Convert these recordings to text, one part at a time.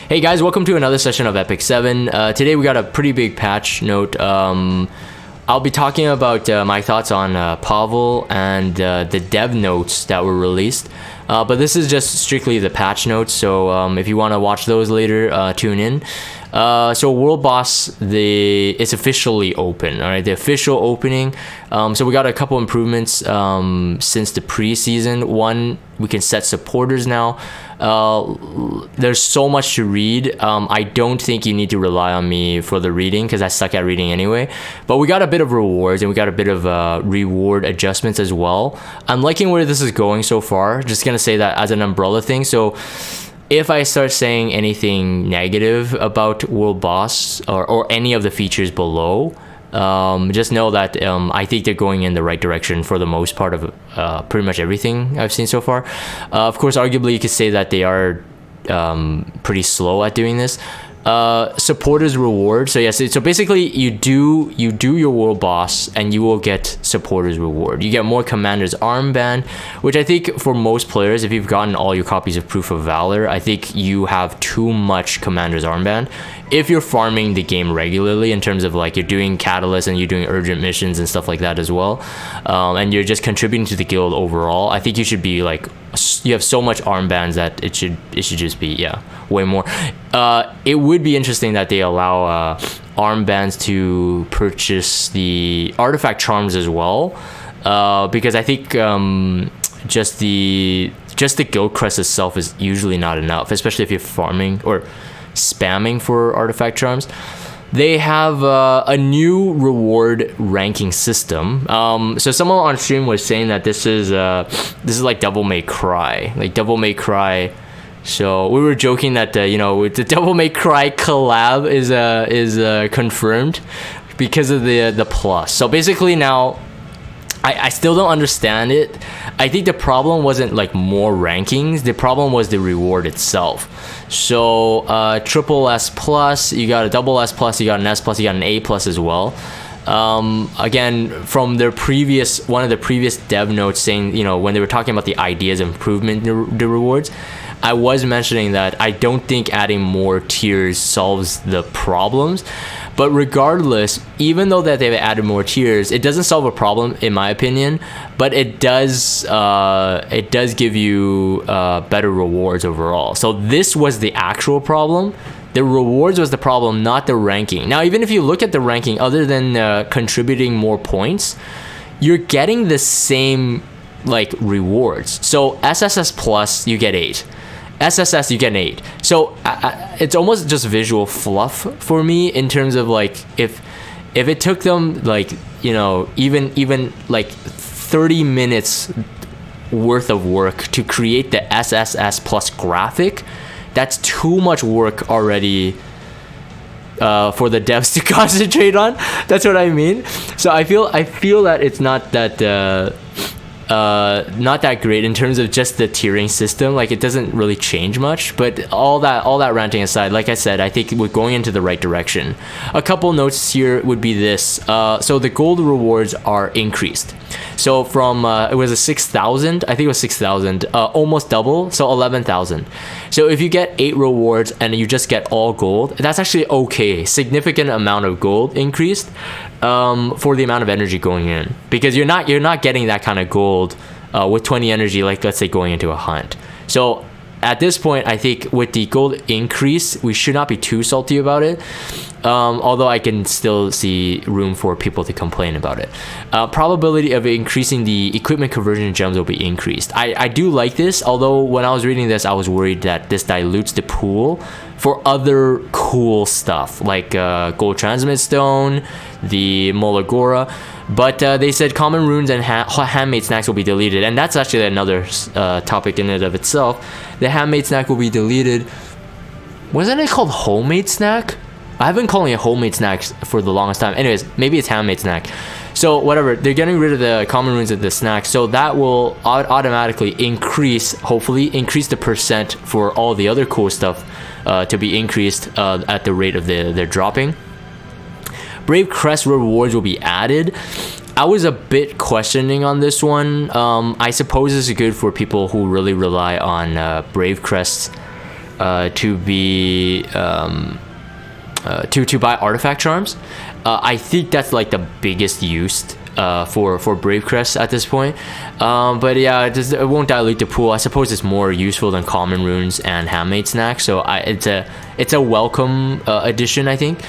Hey guys, welcome to another session of Epic 7. Today we got a pretty big patch note. I'll be talking about my thoughts on Pavel and the dev notes that were released. But this is just strictly the patch notes, so if you want to watch those later, tune in. So World Boss, it's officially open, alright, the official opening. So we got a couple improvements since the preseason. One, we can set supporters now. There's so much to read. I don't think you need to rely on me for the reading because I suck at reading anyway. But we got a bit of rewards and we got a bit of reward adjustments as well. I'm liking where this is going so far. Just gonna say that as an umbrella thing. So if I start saying anything negative about World Boss or any of the features below, just know that I think they're going in the right direction for the most part of pretty much everything I've seen so far. Of course, arguably you could say that they are pretty slow at doing this. Supporters reward. So yes, so basically you do your World Boss and you will get supporters reward. You get more Commander's Armband, which I think for most players, if you've gotten all your copies of Proof of Valor, I think you have too much Commander's Armband. If you're farming the game regularly in terms of like you're doing Catalyst and you're doing urgent missions and stuff like that as well, and you're just contributing to the guild overall, I think you should be like, you have so much armbands that it should just be, yeah, way more. It would be interesting that they allow armbands to purchase the artifact charms as well, because I think just the guild crest itself is usually not enough, especially if you're farming or spamming for artifact charms. They have a new reward ranking system. So someone on stream was saying that this is like Devil May Cry, So we were joking that the Devil May Cry collab is confirmed because of the plus. So basically now, I still don't understand it. I think the problem wasn't like more rankings. The problem was the reward itself. So triple S plus, you got a double S plus, you got an S plus, you got an A plus as well. Again, from one of the previous dev notes saying, when they were talking about the ideas of improvement, the rewards, I was mentioning that I don't think adding more tiers solves the problems. But regardless, even though that they've added more tiers, it doesn't solve a problem in my opinion, but it does give you better rewards overall. So this was the actual problem. The rewards was the problem, not the ranking. Now, even if you look at the ranking, other than contributing more points, you're getting the same like rewards. So SSS plus, you get 8. SSS, you get an 8. So it's almost just visual fluff for me in terms of like if it took them like even like 30 minutes worth of work to create the SSS plus graphic, that's too much work already for the devs to concentrate on. That's what I mean. So I feel that it's not that great in terms of just the tiering system. Like it doesn't really change much, but all that ranting aside, like I said, I think we're going into the right direction. A couple notes here would be this. So the gold rewards are increased. So from it was a 6,000, I think it was 6,000, almost double, so 11,000. So if you get 8 rewards and you just get all gold, that's actually okay. Significant amount of gold increased for the amount of energy going in, because you're not getting that kind of gold with 20 energy, like let's say going into a hunt. So at this point, I think with the gold increase, we should not be too salty about it. Although I can still see room for people to complain about it. Probability of increasing the equipment conversion gems will be increased. I do like this, although when I was reading this, I was worried that this dilutes the pool for other cool stuff like gold transmit stone, the Molagora. But they said common runes and handmade snacks will be deleted, and that's actually another topic in and of itself. The handmade snack will be deleted. Wasn't it called homemade snack? I've been calling it homemade snacks for the longest time. Anyways, maybe it's handmade snack. So whatever, they're getting rid of the common runes of the snacks, so that will automatically hopefully increase the percent for all the other cool stuff to be increased at the rate of their dropping. Brave Crest rewards will be added. I was a bit questioning on this one. I suppose this is good for people who really rely on Brave Crests to be to buy artifact charms. I think that's like the biggest use for Brave Crest at this point. But yeah, it won't dilute the pool. I suppose it's more useful than common runes and handmade snacks, so it's a welcome addition, I think.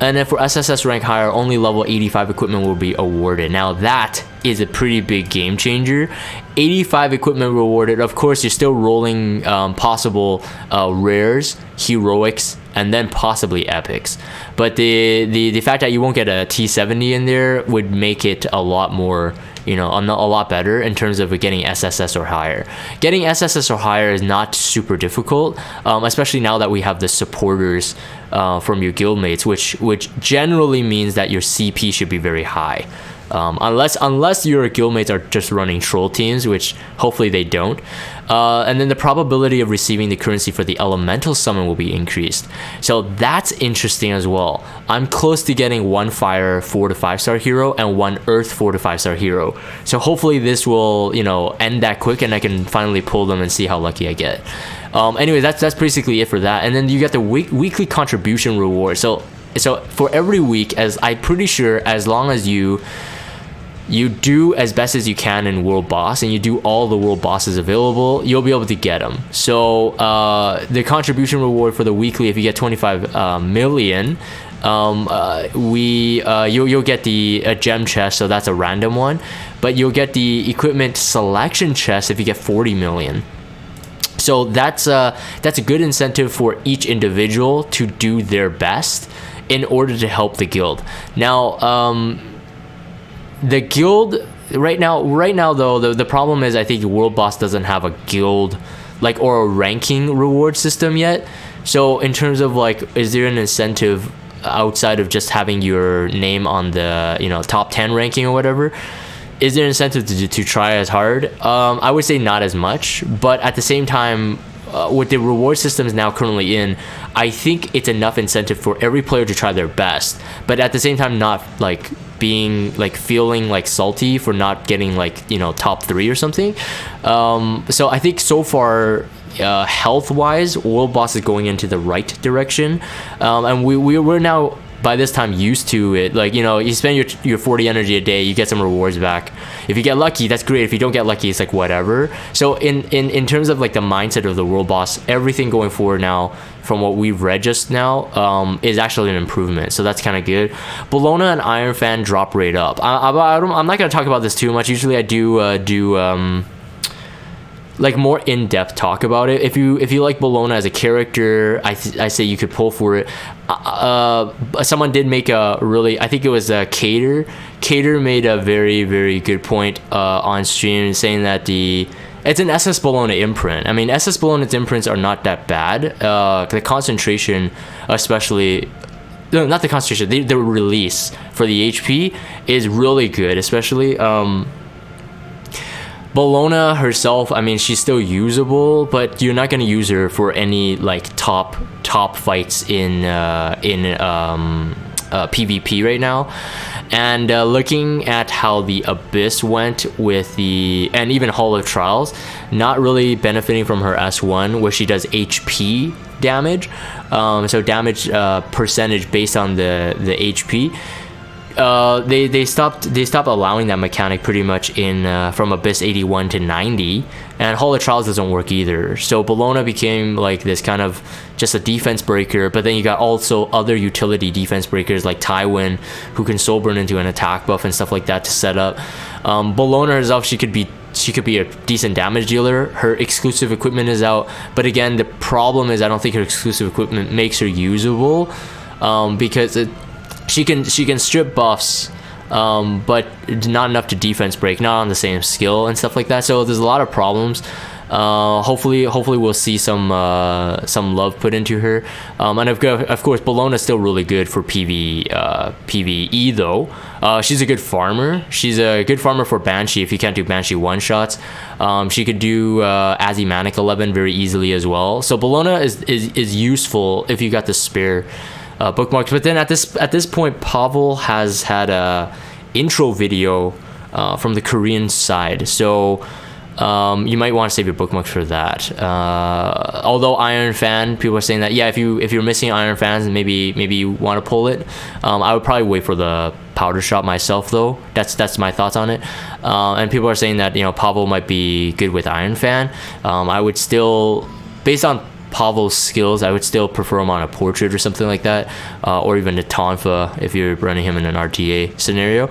And then for SSS rank higher, only level 85 equipment will be awarded. Now that is a pretty big game changer. 85 equipment rewarded. Of course, you're still rolling possible rares, heroics, and then possibly epics. But the fact that you won't get a T70 in there would make it a lot more, you know, a lot better in terms of getting SSS or higher. Getting SSS or higher is not super difficult, especially now that we have the supporters from your guildmates, which generally means that your CP should be very high. Unless your guildmates are just running troll teams, which hopefully they don't. And then the probability of receiving the currency for the elemental summon will be increased. So that's interesting as well. I'm close to getting 1 fire 4 to 5 star hero and 1 earth 4 to 5 star hero. So hopefully this will, you know, end that quick and I can finally pull them and see how lucky I get. Anyway, that's basically it for that. And then you get the weekly contribution reward. So for every week, as I'm pretty sure, as long as you do as best as you can in world boss and you do all the world bosses available, you'll be able to get them. So the contribution reward for the weekly, if you get 25 million, you'll get a gem chest, so that's a random one, but you'll get the equipment selection chest if you get 40 million. So that's a good incentive for each individual to do their best in order to help the guild. Now the guild right now though, the problem is I think the world boss doesn't have a guild or a ranking reward system yet. So in terms of is there an incentive outside of just having your name on the top 10 ranking or whatever? Is there an incentive to try as hard? I would say not as much, but at the same time, with the reward systems now currently in, I think it's enough incentive for every player to try their best, but at the same time not being feeling salty for not getting top 3 or something. So I think so far health wise, world boss is going into the right direction, and we're now by this time used to it. You spend your 40 energy a day, you get some rewards back. If you get lucky, that's great. If you don't get lucky, it's whatever. So in terms of the mindset of the world boss, everything going forward now from what we've read just now is actually an improvement, so that's kind of good. Bologna and Iron Fan drop rate up. I'm not going to talk about this too much. Usually I do more in-depth talk about it. If you like Bologna as a character, I say you could pull for it. Someone did make a really, I think it was Cater made a very, very good point on stream, saying that it's an SS Bologna imprint. I mean, SS Bologna's imprints are not that bad. The concentration, especially, no, not the concentration, the release for the HP is really good, especially Bologna herself, I mean, she's still usable, but you're not going to use her for any top fights in PvP right now. And looking at how the Abyss went with and even Hall of Trials, not really benefiting from her S1, where she does HP damage, so damage percentage based on the HP. They stopped allowing that mechanic pretty much in from Abyss 81 to 90, and Hall of Trials doesn't work either. So Bologna became this kind of just a defense breaker, but then you got also other utility defense breakers like Tywin, who can soul burn into an attack buff and stuff like that to set up. Bologna herself, she could be a decent damage dealer. Her exclusive equipment is out, but again, the problem is I don't think her exclusive equipment makes her usable, because she can strip buffs, but not enough to defense break, not on the same skill and stuff like that. So there's a lot of problems. Hopefully we'll see some love put into her. And of course, Bologna's still really good for PvE though. She's a good farmer. She's a good farmer for Banshee if you can't do Banshee one shots. She could do Azimanic 11 very easily as well. So Bologna is useful if you got the spare bookmarks. But then at this point, Pavel has had a intro video from the Korean side. So you might want to save your bookmarks for that. Although Iron Fan, people are saying that, yeah, if you're missing Iron Fans, maybe you want to pull it. I would probably wait for the powder shot myself though. That's my thoughts on it. And people are saying that, you know, Pavel might be good with Iron Fan. I would still, based on Pavel's skills, I would still prefer him on a portrait or something like that, or even a Tonfa if you're running him in an RTA scenario.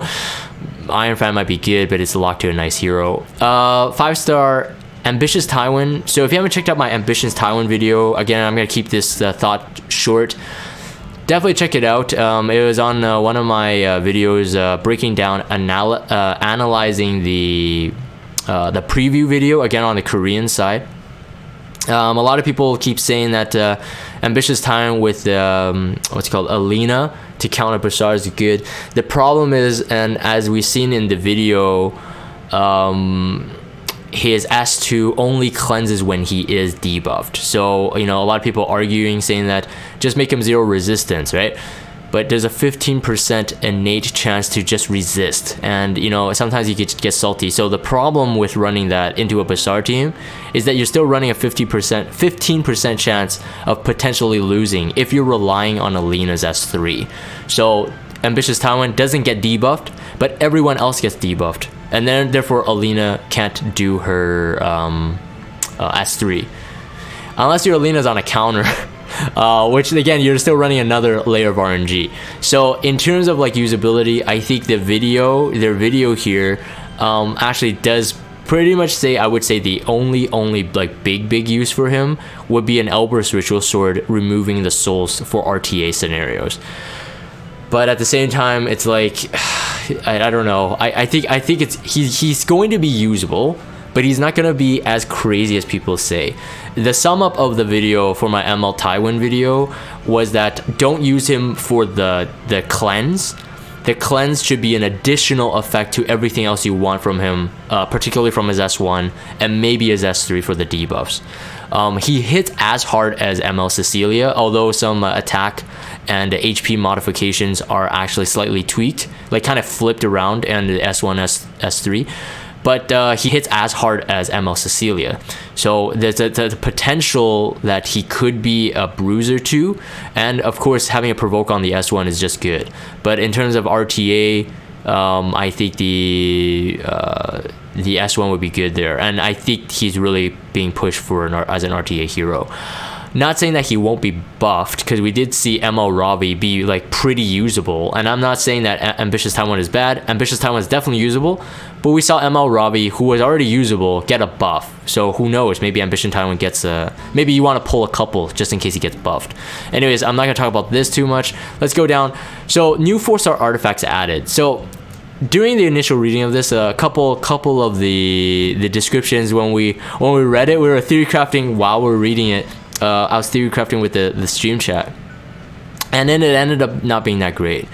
Iron Fan might be good, but it's locked to a nice hero. 5-star Ambitious Tywin. So if you haven't checked out my Ambitious Tywin video, again, I'm gonna keep this thought short. Definitely check it out. It was on one of my videos breaking down, analyzing the preview video, again on the Korean side. A lot of people keep saying that Ambitious Tywin with what's it called, Alina to counter Bashar is good. The problem is, and as we've seen in the video, his S2 only cleanses when he is debuffed. So, you know, a lot of people arguing, saying that just make him 0 resistance, right? But there's a 15% innate chance to just resist, and you know, sometimes you could get salty. So the problem with running that into a Bashar team is that you're still running a 15% chance of potentially losing if you're relying on Alina's S3. So Ambitious Tywin doesn't get debuffed, but everyone else gets debuffed, and then therefore Alina can't do her S3 unless your Alina's on a counter. Which again, you're still running another layer of RNG. So in terms of like usability, I think their video here actually does pretty much say, I would say the only like big use for him would be an Elber's Ritual Sword removing the souls for RTA scenarios. But at the same time, it's like I don't know. I think he's going to be usable, but he's not gonna be as crazy as people say. The sum up of the video for my ML Tywin video was that don't use him for the cleanse. The cleanse should be an additional effect to everything else you want from him, particularly from his S1 and maybe his S3 for the debuffs. He hits as hard as ML Cecilia, although some attack and HP modifications are actually slightly tweaked, like kind of flipped around, and the S1, S3. But he hits as hard as ML Cecilia. So there's the potential that he could be a bruiser too. And of course, having a provoke on the S1 is just good. But in terms of RTA, I think the S1 would be good there. And I think he's really being pushed for as an RTA hero. Not saying that he won't be buffed, because we did see ML Ravi be like pretty usable, and I'm not saying that Ambitious Tywin is bad. Ambitious Tywin is definitely usable, but we saw ML Ravi, who was already usable, get a buff. So who knows, maybe Ambitious Tywin gets maybe you want to pull a couple just in case he gets buffed. Anyways, I'm not gonna talk about this too much. Let's go down. So new 4-star artifacts added. So during the initial reading of this, a couple of the descriptions, when we read it, we were theory crafting while we were reading it. I was theory crafting with the stream chat, and then it ended up not being that great.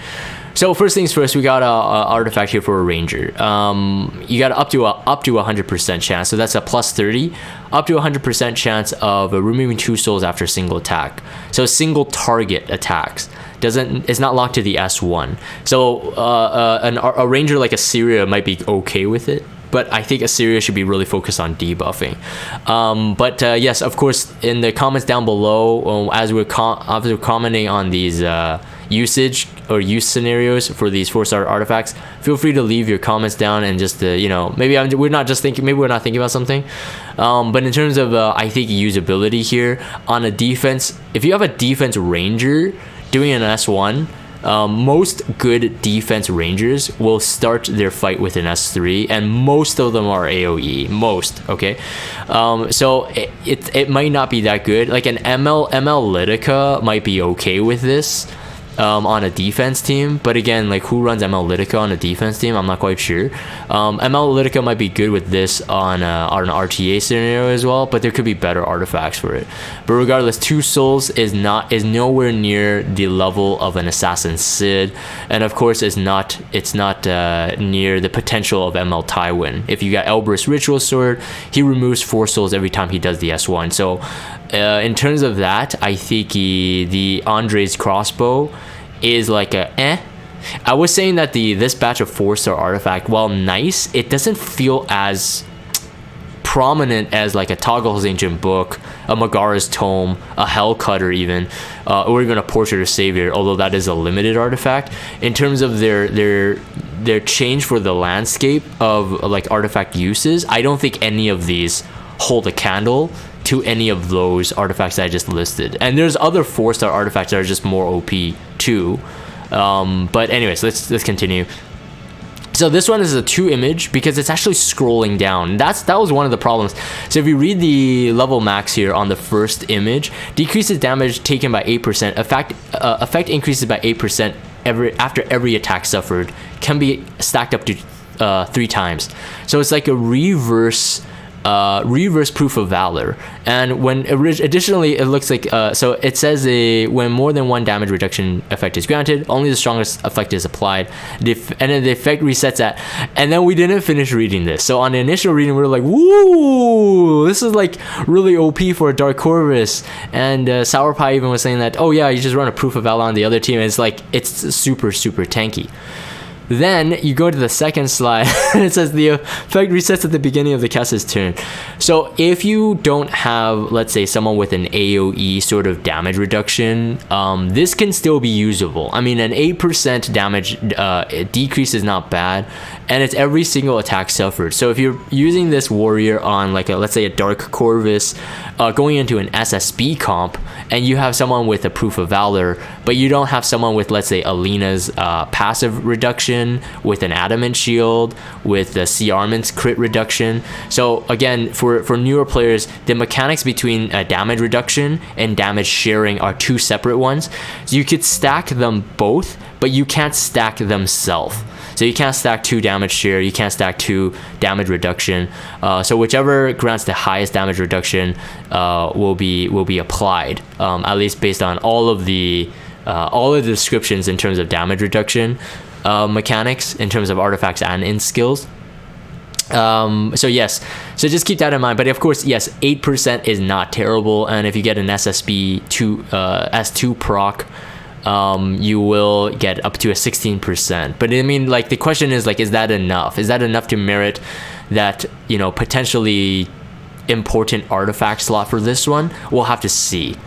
So first things first, we got a artifact here for a ranger. You got up to 100% chance, so that's a plus 30, up to 100% chance of removing 2 souls after a single attack. So single target attacks. It's not locked to the S1. So a ranger like Assyria might be okay with it, but I think Assyria should be really focused on debuffing. But yes, of course, in the comments down below, as we're commenting on these usage or use scenarios for these 4-star artifacts, feel free to leave your comments down and just you know, maybe we're not thinking about something. But in terms of I think usability here on a defense, if you have a defense ranger doing an S1, most good defense rangers will start their fight with an S3, and most of them are AoE. Most, okay? So it might not be that good. Like an ML Lytica might be okay with this on a defense team, but again, like who runs ML Lytica on a defense team? I'm not quite sure. ML Lytica might be good with this on an RTA scenario as well, but there could be better artifacts for it. But regardless, 2 souls is nowhere near the level of an Assassin Sid, and of course it's not near the potential of ML Tywin. If you got Elber's Ritual Sword, he removes 4 souls every time he does the S1. So in terms of that, I think the Andre's crossbow is like a I was saying that this batch of 4-star artifact, while nice, it doesn't feel as prominent as like a Toggle's Ancient Book, a Megara's Tome, a Hellcutter even, or even a Portrait of Savior, although that is a limited artifact. In terms of their change for the landscape of like artifact uses, I don't think any of these hold a candle to any of those artifacts that I just listed. And there's other 4-star artifacts that are just more OP too. But anyways, let's continue. So this one is a 2 image because it's actually scrolling down. That was one of the problems. So if you read the level max here on the first image, decreases damage taken by 8%. Effect increases by 8% after every attack suffered. Can be stacked up to 3 times. So it's like a reverse proof of valor. And when additionally it looks like so it says when more than 1 damage reduction effect is granted, only the strongest effect is applied, and then the effect resets at, and then we didn't finish reading this. So on the initial reading we were like, woo, this is like really OP for a Dark Corvus. And Sour Pie even was saying that, oh yeah, you just run a proof of valor on the other team, and it's like it's super tanky. Then you go to the second slide and it says the effect resets at the beginning of the caster's turn. So if you don't have, let's say, someone with an AoE sort of damage reduction, this can still be usable. I mean, an 8% damage decrease is not bad, and it's every single attack suffered. So if you're using this warrior on like let's say a Dark Corvus, going into an SSB comp, and you have someone with a Proof of Valor, but you don't have someone with, let's say, Alina's passive reduction, with an Adamant Shield, with the C Armant's crit reduction. So again, for newer players, the mechanics between damage reduction and damage sharing are 2 separate ones. So you could stack them both, but you can't stack themselves. So you can't stack 2 damage share, you can't stack 2 damage reduction. So whichever grants the highest damage reduction will be applied, at least based on all of the descriptions in terms of damage reduction mechanics, in terms of artifacts and in skills. So yes, so just keep that in mind. But of course, yes, 8% is not terrible, and if you get an SSB S2 proc, you will get up to a 16%. But I mean, like, the question is, like, is that enough? Is that enough to merit that, you know, potentially important artifact slot for this one? We'll have to see.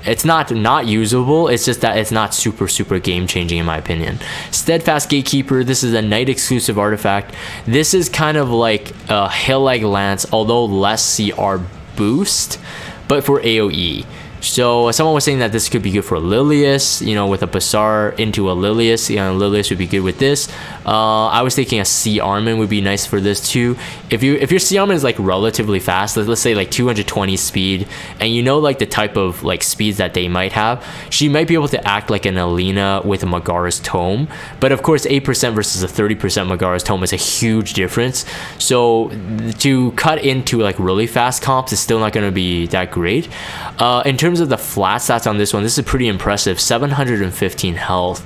It's not usable, it's just that it's not super game changing in my opinion. Steadfast Gatekeeper, this is a night exclusive artifact. This is kind of like a Hill-like Lance, although less CR boost, but for AoE. So someone was saying that this could be good for Lilius, you know, with a Bazaar into a Lilius. You know, Lilius would be good with this. I was thinking a C Armament would be nice for this too. If your C Armament is like relatively fast, let's say like 220 speed, and you know like the type of like speeds that they might have, she might be able to act like an Alina with a Megara's Tome. But of course, 8% versus a 30% Megara's Tome is a huge difference. So to cut into like really fast comps is still not going to be that great. In terms of the flat stats on this one, this is pretty impressive. 715 health.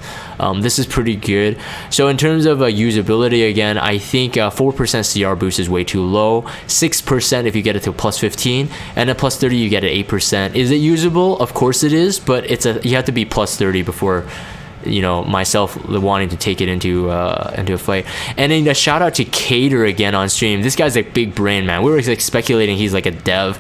This is pretty good. So in terms of usability, again, I think 4% CR boost is way too low. 6% if you get it to plus 15, and then plus 30 you get it 8%. Is it usable? Of course it is, but you have to be plus 30 before, you know, myself wanting to take it into a fight. And then a shout out to Cater again on stream. This guy's like big brain, man. We were like speculating he's like a dev.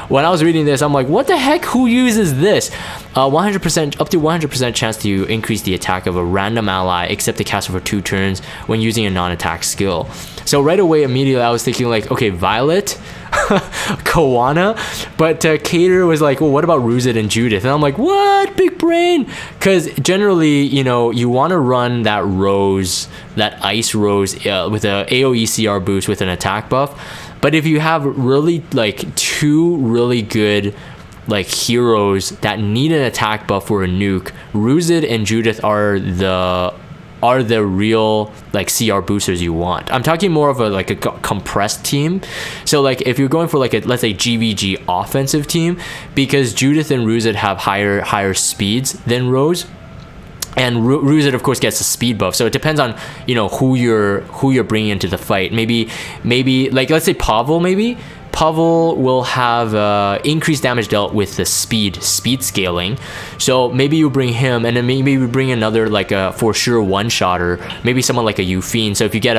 When I was reading this, I'm like, what the heck? Who uses this? 100% up to 100% chance to increase the attack of a random ally except the caster for 2 turns when using a non-attack skill. So right away, immediately, I was thinking like, okay, Violet, Koana, but Cater was like, well, what about Ruzit and Judith? And I'm like, what? Big brain? Because generally, you know, you want to run that Rose, that Ice Rose with a AoE CR boost with an attack buff. But if you have really like 2 really good like heroes that need an attack buff for a nuke, Ruzit and Judith are the real like CR boosters you want. I'm talking more of a compressed team. So like if you're going for like a, let's say, GVG offensive team, because Judith and Ruzit have higher speeds than Rose, and Ruzit of course gets a speed buff. So it depends on, you know, who you're bringing into the fight. Maybe like, let's say Pavel. Pavel will have increased damage dealt with the speed scaling. So maybe you bring him, and then maybe you bring another like a for sure one-shotter, maybe someone like a Yufine. So if you get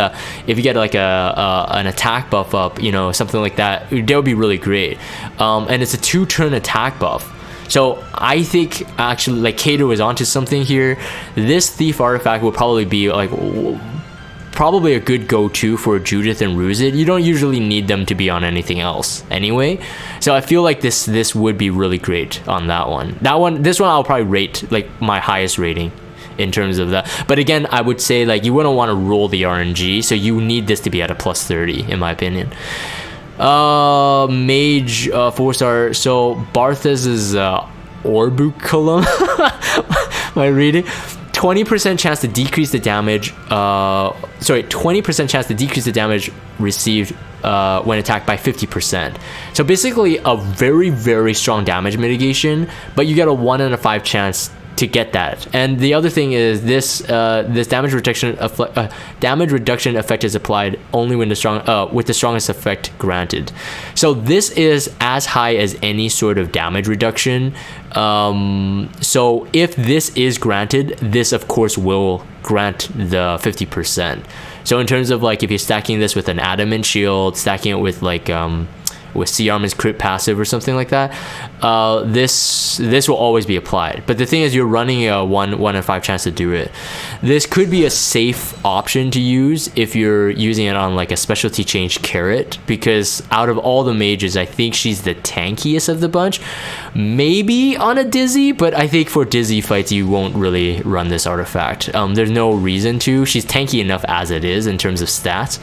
like an attack buff up, you know, something like that would be really great. And it's a 2-turn attack buff. So I think actually like Kato is onto something here. This Thief artifact will probably be like probably a good go-to for Judith and Ruzid. You don't usually need them to be on anything else anyway. So I feel like this would be really great on that one. This one I'll probably rate like my highest rating in terms of that. But again, I would say like you wouldn't want to roll the RNG, so you need this to be at a plus 30 in my opinion. Mage 4-star. So Barthes's Orbuculum. Am I reading? 20% chance to decrease the damage. 20% chance to decrease the damage received when attacked by 50%. So basically a very, very strong damage mitigation, but you get a 1 in 5 chance to get that. And the other thing is this damage reduction effect is applied only when with the strongest effect granted. So this is as high as any sort of damage reduction. So if this is granted, this of course will grant the 50%. So in terms of like if you're stacking this with an adamant shield, stacking it with like with C Armin's crit passive or something like that, this will always be applied. But the thing is, you're running a 1 in 5 chance to do it. This could be a safe option to use if you're using it on like a specialty change Carrot, because out of all the mages, I think she's the tankiest of the bunch. Maybe on a Dizzy, but I think for Dizzy fights you won't really run this artifact. There's no reason to. She's tanky enough as it is in terms of stats.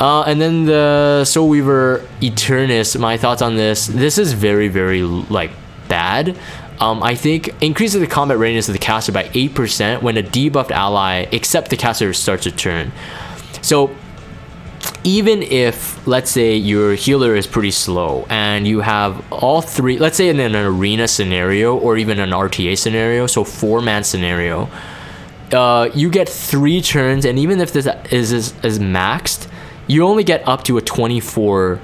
And then the Soul Weaver Eternas, my thoughts on this is very, very like bad. I think increases the combat readiness of the caster by 8% when a debuffed ally, except the caster, starts a turn. So even if, let's say, your healer is pretty slow and you have all three, let's say in an arena scenario or even an RTA scenario, so 4-man scenario, you get 3 turns, and even if this is maxed, you only get up to a 24%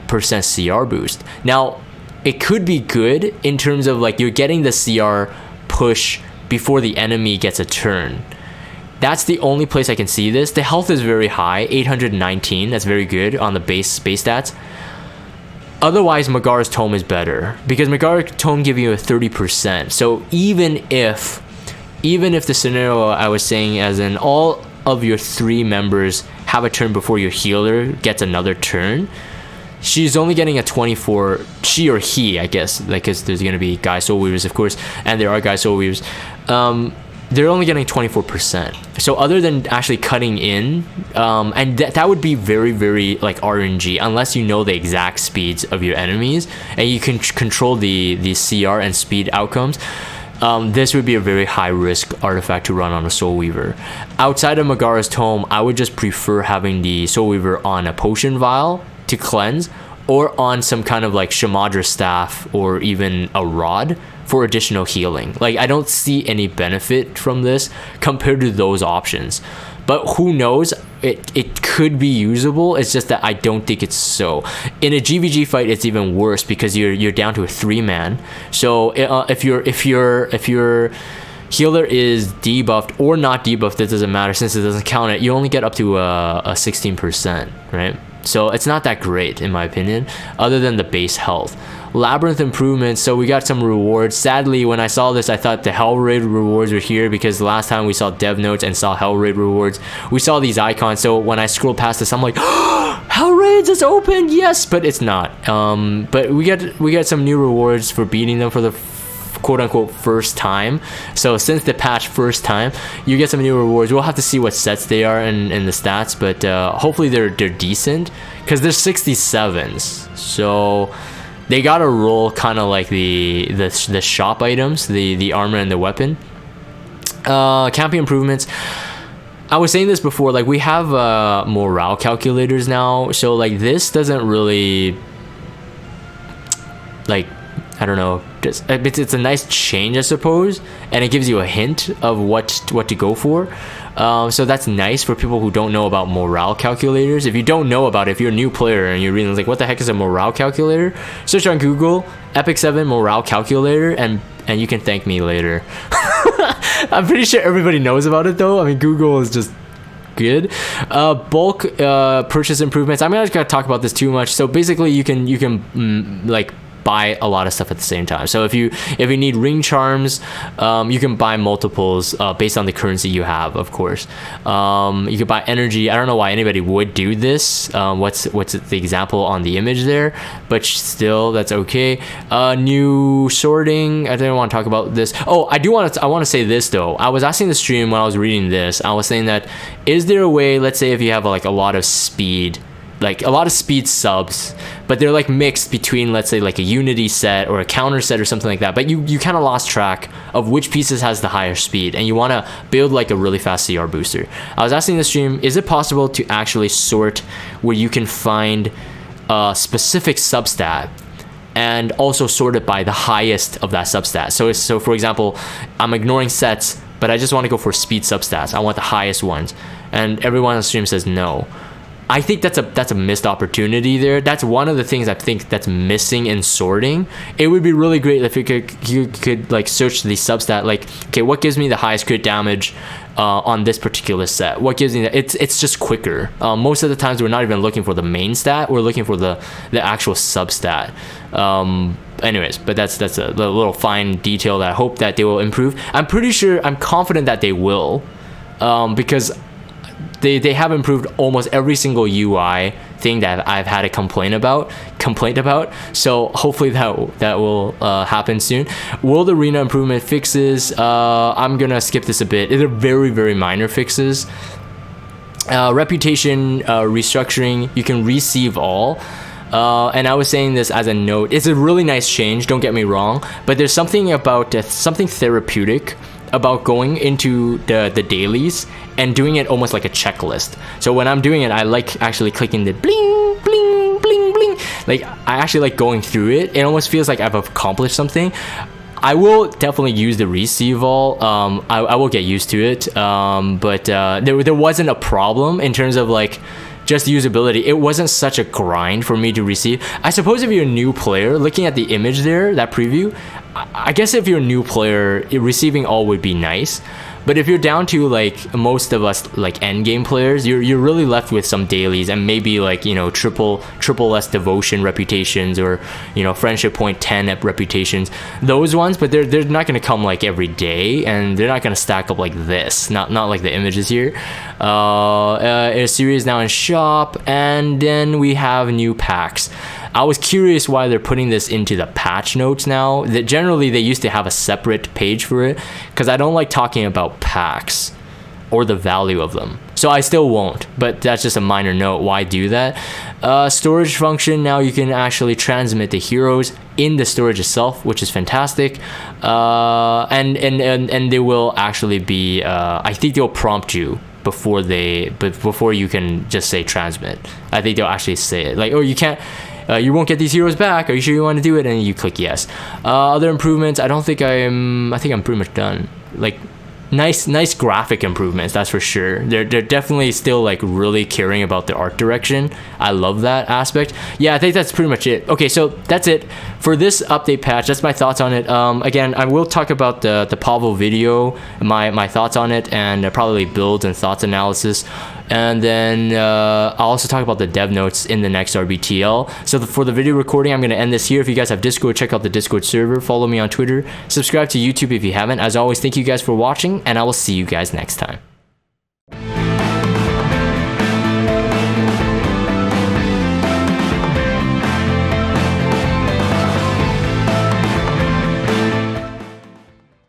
CR boost. Now, it could be good in terms of like you're getting the CR push before the enemy gets a turn. That's the only place I can see this. The health is very high, 819. That's very good on the base stats. Otherwise, Magara's Tome is better because Magara's Tome gives you a 30%. So even if the scenario I was saying, as in all of your 3 members have a turn before your healer gets another turn, she's only getting a 24, she or he, I guess, like, because there's going to be guy soul weavers, of course, and there are guy soul weavers, they're only getting 24%. So other than actually cutting in, and that would be very, very like RNG, unless you know the exact speeds of your enemies and you can control the CR and speed outcomes. This would be a very high risk artifact to run on a Soul Weaver. Outside of Magara's Tome, I would just prefer having the Soul Weaver on a potion vial to cleanse, or on some kind of like Shamadra staff or even a rod for additional healing. Like, I don't see any benefit from this compared to those options. But who knows, it could be usable. It's just that I don't think it's so. In a GVG fight, it's even worse because you're down to a 3-man. So if your healer is debuffed or not debuffed, it doesn't matter since it doesn't count it. You only get up to a 16%, right? So it's not that great in my opinion, other than the base health. Labyrinth Improvements, so we got some rewards. Sadly, when I saw this, I thought the Hell Raid rewards were here, because the last time we saw Dev Notes and saw Hell Raid rewards, we saw these icons. So when I scroll past this, I'm like, oh, Hell Raids is open, yes, but it's not. But we get some new rewards for beating them for the quote-unquote first time. So since the patch first time, you get some new rewards. We'll have to see what sets they are and the stats, but hopefully they're decent, because they're 67s. So they gotta roll kind of like the shop items, the armor and the weapon. Camping improvements. I was saying this before, like we have morale calculators now, so like this doesn't really, like, I don't know, it's a nice change, I suppose, and it gives you a hint of what to go for. So that's nice for people who don't know about morale calculators. If you don't know about it, if you're a new player and you're reading like, what the heck is a morale calculator? Search on Google, Epic 7 morale calculator, and you can thank me later. I'm pretty sure everybody knows about it though. I mean, Google is just good. Bulk purchase improvements. I'm not gonna talk about this too much. So basically, you can like buy a lot of stuff at the same time. So if you need ring charms, you can buy multiples based on the currency you have, of course. You could buy energy. I don't know why anybody would do this. What's the example on the image there, but still that's okay. New sorting. I didn't want to talk about this. Oh, I want to say this though. I was asking the stream when I was reading this, I was saying that, is there a way, let's say if you have like a lot of speed, like a lot of speed subs, but they're like mixed between, let's say, like a unity set or a counter set or something like that, but you kind of lost track of which pieces has the higher speed, and you want to build like a really fast CR booster. I was asking the stream, is it possible to actually sort where you can find a specific substat and also sort it by the highest of that substat? So for example, I'm ignoring sets, but I just want to go for speed substats. I want the highest ones, and everyone on the stream says no. I think that's a missed opportunity there. That's one of the things I think that's missing in sorting. It would be really great if you could like search the substat, like, okay, what gives me the highest crit damage on this particular set? What gives me that? It's just quicker. Most of the times we're not even looking for the main stat. We're looking for the actual substat. Anyways, but that's a little fine detail that I hope that they will improve. I'm confident that they will, because they have improved almost every single UI thing that I've had a complaint about. So hopefully that will happen soon. World Arena improvement fixes. I'm gonna skip this a bit. They're very, very minor fixes. Reputation restructuring. You can receive all. And I was saying this as a note. It's a really nice change, don't get me wrong, but there's something about something therapeutic about going into the dailies and doing it almost like a checklist. So when I'm doing it, I like actually clicking the bling, bling, bling, bling. Like, I actually like going through it. It almost feels like I've accomplished something. I will definitely use the receive all. I will get used to it. But there wasn't a problem in terms of like just usability. It wasn't such a grind for me to receive. I suppose if you're a new player, looking at the image there, that preview, I guess if you're a new player, receiving all would be nice. But if you're down to like most of us like end game players, you're really left with some dailies and maybe like, you know, triple S devotion reputations, or, you know, friendship point 10 reputations, those ones. But they're not going to come like every day, and they're not going to stack up like this, not like the images here. A series now in shop, and then we have new packs. I was curious why they're putting this into the patch notes now. That generally they used to have a separate page for it, because I don't like talking about packs or the value of them. So I still won't, but that's just a minor note. Why do that? Storage function, now you can actually transmit the heroes in the storage itself, which is fantastic. And they will actually be, I think they'll prompt you before you can just say transmit. I think they'll actually say it, like, oh, you can't, you won't get these heroes back. Are you sure you want to do it? And you click yes. Other improvements, I think I'm pretty much done. Like, nice graphic improvements, that's for sure. They're definitely still like really caring about the art direction. I love that aspect. Yeah, I think that's pretty much it. Okay, so that's it for this update patch. That's my thoughts on it. Again, I will talk about the Pavel video, my thoughts on it, and probably builds and thoughts analysis. And then I'll also talk about the dev notes in the next RBTL. So for the video recording, I'm going to end this here. If you guys have Discord, check out the Discord server. Follow me on Twitter. Subscribe to YouTube if you haven't. As always, thank you guys for watching, and I will see you guys next time.